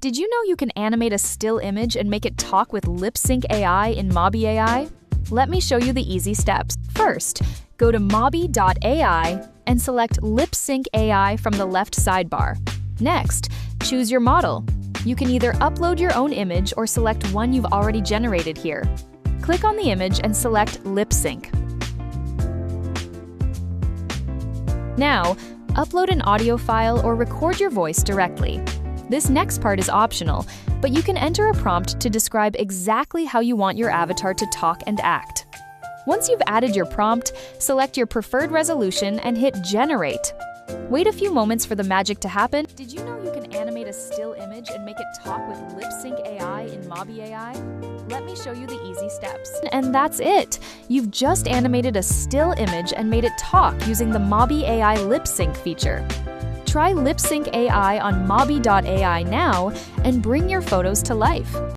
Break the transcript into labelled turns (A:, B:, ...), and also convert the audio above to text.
A: Did you know you can animate a still image and make it talk with Lip Sync AI in Mobbi AI? Let me show you the easy steps. First, go to Mobbi.ai and select Lip Sync AI from the left sidebar. Next, choose your model. You can either upload your own image or select one you've already generated here. Click on the image and select Lip Sync. Now, upload an audio file or record your voice directly. This next part is optional, but you can enter a prompt to describe exactly how you want your avatar to talk and act. Once you've added your prompt, select your preferred resolution and hit Generate. Wait a few moments for the magic to happen. Did you know you can animate a still image and make it talk with Lip Sync AI in Mobbi AI? Let me show you the easy steps. And that's it! You've just animated a still image and made it talk using the Mobbi AI Lip Sync feature. Try Lip Sync AI on Mobbi.ai now and bring your photos to life.